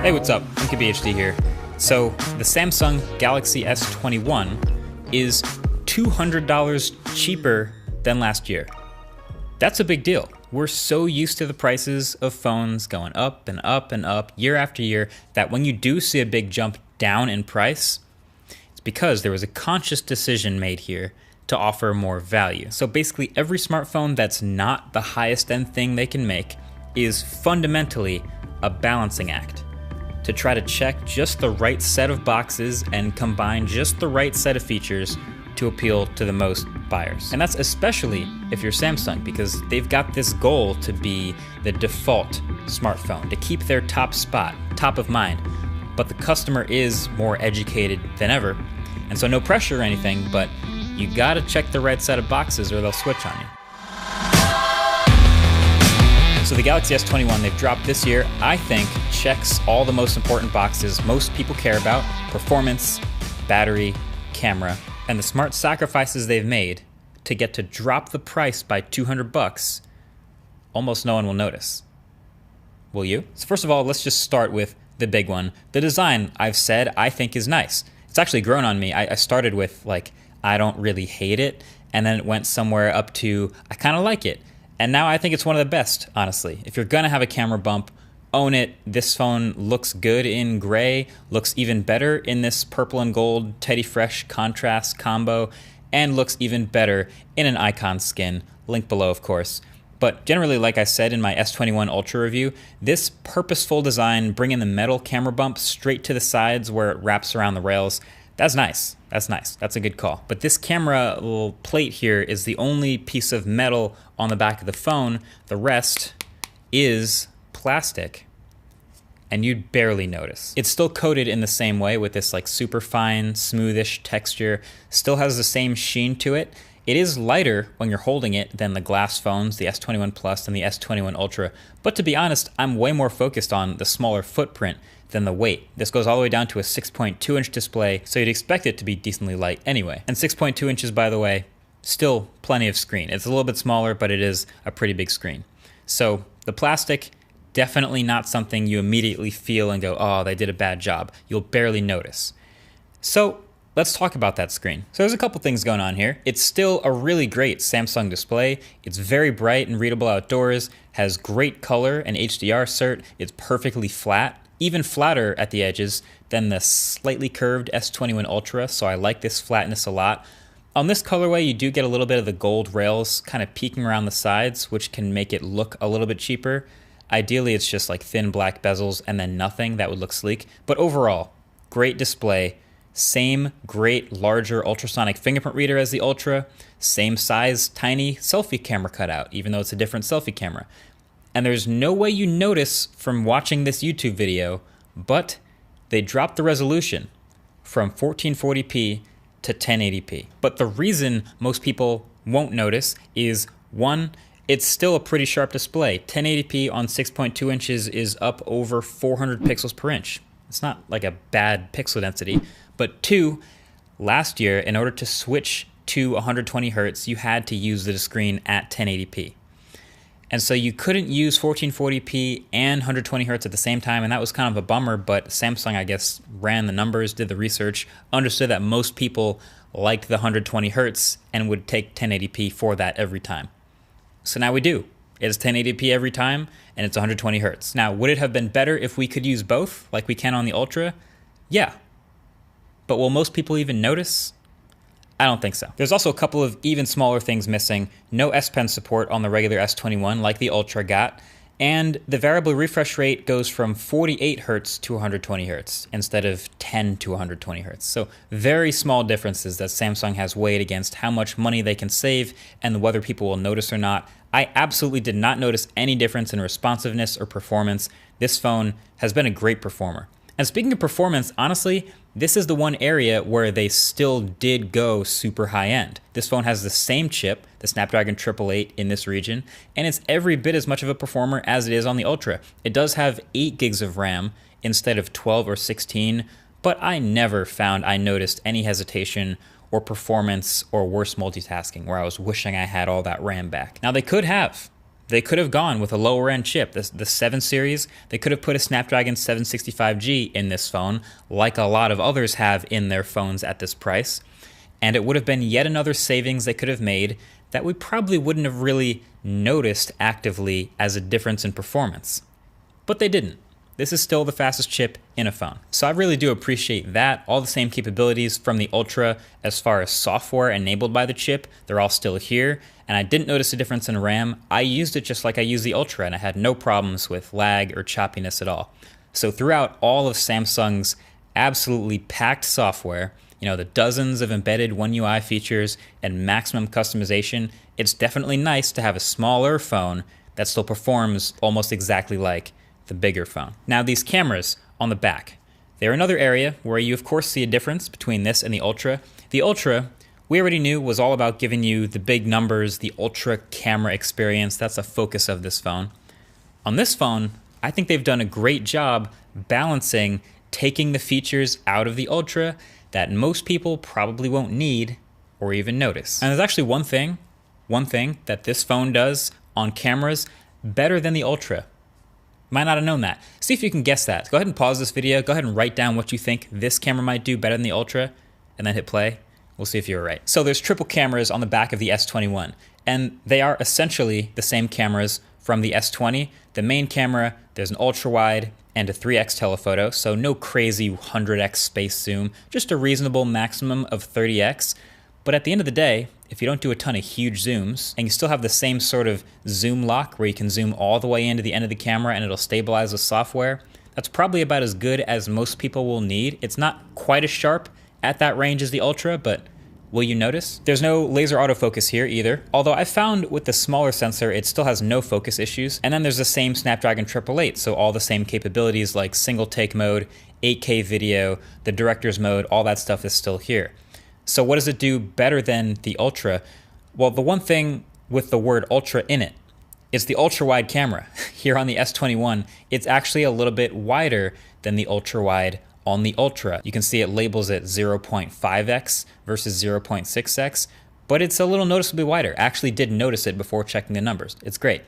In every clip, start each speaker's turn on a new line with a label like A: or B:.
A: Hey, what's up? MKBHD here. So, the Samsung Galaxy S21 is $200 cheaper than last year. That's a big deal. We're so used to the prices of phones going up and up and up year after year that when you do see a big jump down in price, it's because there was a conscious decision made here to offer more value. So basically every smartphone that's not the highest end thing they can make is fundamentally a balancing act to try to check just the right set of boxes and combine just the right set of features to appeal to the most buyers. And that's especially if you're Samsung, because they've got this goal to be the default smartphone, to keep their top spot, top of mind. But the customer is more educated than ever. And so no pressure or anything, but you gotta check the right set of boxes or they'll switch on you. So the Galaxy S21 they've dropped this year, I think, checks all the most important boxes most people care about: performance, battery, camera, and the smart sacrifices they've made to get to drop the price by $200, almost no one will notice. Will you? So first of all, let's just start with the big one. The design, I've said, I think is nice. It's actually grown on me. I started with like, I don't really hate it, and then it went somewhere up to, I kind of like it. And now I think it's one of the best, honestly. If you're gonna have a camera bump, own it. This phone looks good in gray, looks even better in this purple and gold Teddy Fresh contrast combo, and looks even better in an icon skin. Link below, of course. But generally, like I said in my S21 Ultra review, this purposeful design, bringing the metal camera bump straight to the sides where it wraps around the rails, that's nice. That's nice. That's a good call. But this camera little plate here is the only piece of metal on the back of the phone. The rest is plastic, and you'd barely notice. It's still coated in the same way with this like super fine, smoothish texture. Still has the same sheen to it. It is lighter when you're holding it than the glass phones, the S21 Plus and the S21 Ultra. But to be honest, I'm way more focused on the smaller footprint than the weight. This goes all the way down to a 6.2 inch display, so you'd expect it to be decently light anyway. And 6.2 inches, by the way, still plenty of screen. It's a little bit smaller, but it is a pretty big screen. So the plastic, definitely not something you immediately feel and go, oh, they did a bad job. You'll barely notice. So let's talk about that screen. So there's a couple things going on here. It's still a really great Samsung display. It's very bright and readable outdoors, has great color and HDR cert. It's perfectly flat, even flatter at the edges than the slightly curved S21 Ultra, so I like this flatness a lot. On this colorway, you do get a little bit of the gold rails kind of peeking around the sides, which can make it look a little bit cheaper. Ideally, it's just like thin black bezels and then nothing. That would look sleek. But overall, great display. Same great larger ultrasonic fingerprint reader as the Ultra. Same size, tiny selfie camera cutout, even though it's a different selfie camera. And there's no way you notice from watching this YouTube video, but they dropped the resolution from 1440p to 1080p. But the reason most people won't notice is, one, it's still a pretty sharp display. 1080p on 6.2 inches is up over 400 pixels per inch. It's not like a bad pixel density. But two, last year, in order to switch to 120 Hertz, you had to use the screen at 1080p. And so you couldn't use 1440p and 120 Hertz at the same time, and that was kind of a bummer, but Samsung, I guess, ran the numbers, did the research, understood that most people liked the 120 Hertz and would take 1080p for that every time. So now we do. It's 1080p every time, and it's 120 Hertz. Now, would it have been better if we could use both, like we can on the Ultra? Yeah. But will most people even notice? I don't think so. There's also a couple of even smaller things missing. No S Pen support on the regular S21 like the Ultra got, and the variable refresh rate goes from 48 Hertz to 120 Hertz instead of 10 to 120 Hertz. So very small differences that Samsung has weighed against how much money they can save and whether people will notice or not. I absolutely did not notice any difference in responsiveness or performance. This phone has been a great performer. And speaking of performance, honestly, this is the one area where they still did go super high end. This phone has the same chip, the Snapdragon 888 in this region, and it's every bit as much of a performer as it is on the Ultra. It does have 8 gigs of RAM instead of 12 or 16, but I never found I noticed any hesitation or performance or worse multitasking where I was wishing I had all that RAM back. Now they could have. They could have gone with a lower end chip, the 7 series. They could have put a Snapdragon 765G in this phone, like a lot of others have in their phones at this price. And it would have been yet another savings they could have made that we probably wouldn't have really noticed actively as a difference in performance. But they didn't. This is still the fastest chip in a phone. So I really do appreciate that. All the same capabilities from the Ultra as far as software enabled by the chip, they're all still here. And I didn't notice a difference in RAM. I used it just like I use the Ultra, and I had no problems with lag or choppiness at all. So throughout all of Samsung's absolutely packed software, the dozens of embedded One UI features and maximum customization, it's definitely nice to have a smaller phone that still performs almost exactly like the bigger phone. Now these cameras on the back, they're another area where you of course see a difference between this and the Ultra. The Ultra, we already knew, was all about giving you the big numbers, the ultra camera experience. That's the focus of this phone. On this phone, I think they've done a great job balancing taking the features out of the Ultra that most people probably won't need or even notice. And there's actually one thing that this phone does on cameras better than the Ultra. Might not have known that. See if you can guess that. Go ahead and pause this video. Go ahead and write down what you think this camera might do better than the Ultra, and then hit play. We'll see if you were right. So there's triple cameras on the back of the S21, and they are essentially the same cameras from the S20. The main camera, there's an ultra wide and a 3x telephoto, so no crazy 100x space zoom, just a reasonable maximum of 30x. But at the end of the day, if you don't do a ton of huge zooms, and you still have the same sort of zoom lock where you can zoom all the way into the end of the camera and it'll stabilize with software, that's probably about as good as most people will need. It's not quite as sharp at that range as the Ultra, but will you notice? There's no laser autofocus here either, although I found with the smaller sensor, it still has no focus issues. And then there's the same Snapdragon 888, so all the same capabilities like single take mode, 8K video, the director's mode, all that stuff is still here. So what does it do better than the Ultra? Well, the one thing with the word Ultra in it is the ultra wide camera. Here on the S21, it's actually a little bit wider than the ultra wide on the Ultra. You can see it labels it 0.5x versus 0.6x, but it's a little noticeably wider. I actually did notice it before checking the numbers. It's great.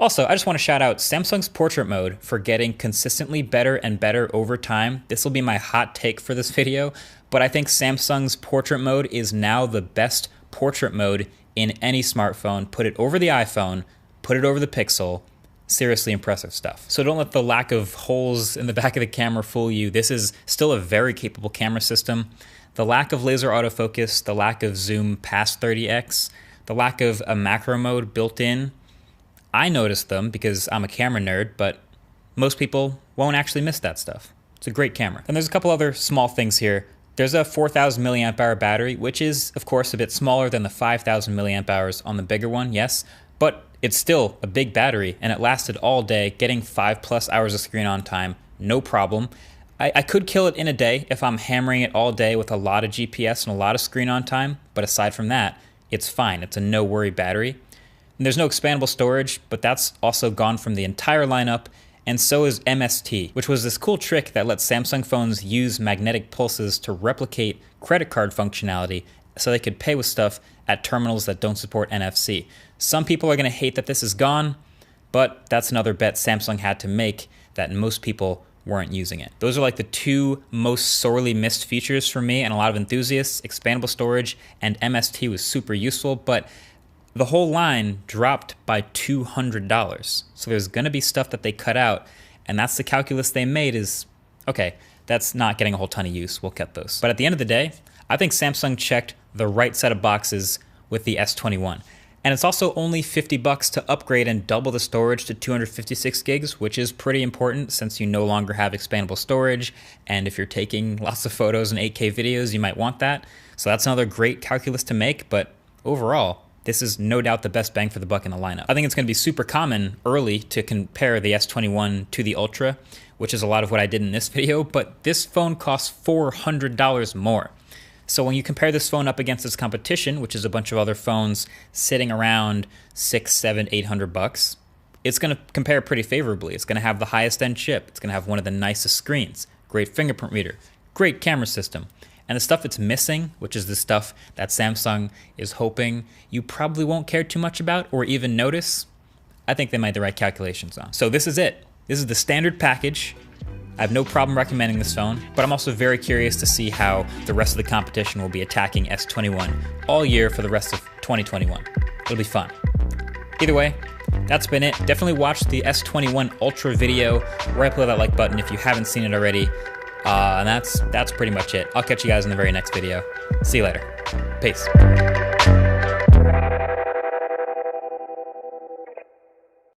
A: Also, I just want to shout out Samsung's portrait mode for getting consistently better and better over time. This will be my hot take for this video, but I think Samsung's portrait mode is now the best portrait mode in any smartphone. Put it over the iPhone, put it over the Pixel. Seriously impressive stuff. So don't let the lack of holes in the back of the camera fool you. This is still a very capable camera system. The lack of laser autofocus, the lack of zoom past 30x, the lack of a macro mode built in, I noticed them because I'm a camera nerd, but most people won't actually miss that stuff. It's a great camera. And there's a couple other small things here. There's a 4,000 milliamp hour battery, which is of course a bit smaller than the 5,000 milliamp hours on the bigger one, yes, but it's still a big battery and it lasted all day, getting 5+ hours of screen on time, no problem. I could kill it in a day if I'm hammering it all day with a lot of GPS and a lot of screen on time, but aside from that, it's fine. It's a no worry battery. And there's no expandable storage, but that's also gone from the entire lineup, and so is MST, which was this cool trick that lets Samsung phones use magnetic pulses to replicate credit card functionality so they could pay with stuff at terminals that don't support NFC. Some people are going to hate that this is gone, but that's another bet Samsung had to make that most people weren't using it. Those are like the two most sorely missed features for me and a lot of enthusiasts. Expandable storage and MST was super useful, but the whole line dropped by $200. So there's going to be stuff that they cut out, and that's the calculus they made is, okay, that's not getting a whole ton of use. We'll cut those. But at the end of the day, I think Samsung checked the right set of boxes with the S21. And it's also only $50 to upgrade and double the storage to 256 gigs, which is pretty important since you no longer have expandable storage. And if you're taking lots of photos and 8K videos, you might want that. So that's another great calculus to make. But overall, this is no doubt the best bang for the buck in the lineup. I think it's going to be super common early to compare the S21 to the Ultra, which is a lot of what I did in this video. But this phone costs $400 more. So when you compare this phone up against its competition, which is a bunch of other phones sitting around $600, $700, $800, it's going to compare pretty favorably. It's going to have the highest end chip. It's going to have one of the nicest screens, great fingerprint reader, great camera system. And the stuff it's missing, which is the stuff that Samsung is hoping you probably won't care too much about or even notice, I think they made the right calculations on. So this is it. This is the standard package. I have no problem recommending this phone, but I'm also very curious to see how the rest of the competition will be attacking S21 all year for the rest of 2021. It'll be fun. Either way, that's been it. Definitely watch the S21 Ultra video. Right below that like button if you haven't seen it already. And that's pretty much it. I'll catch you guys in the very next video. See you later. Peace.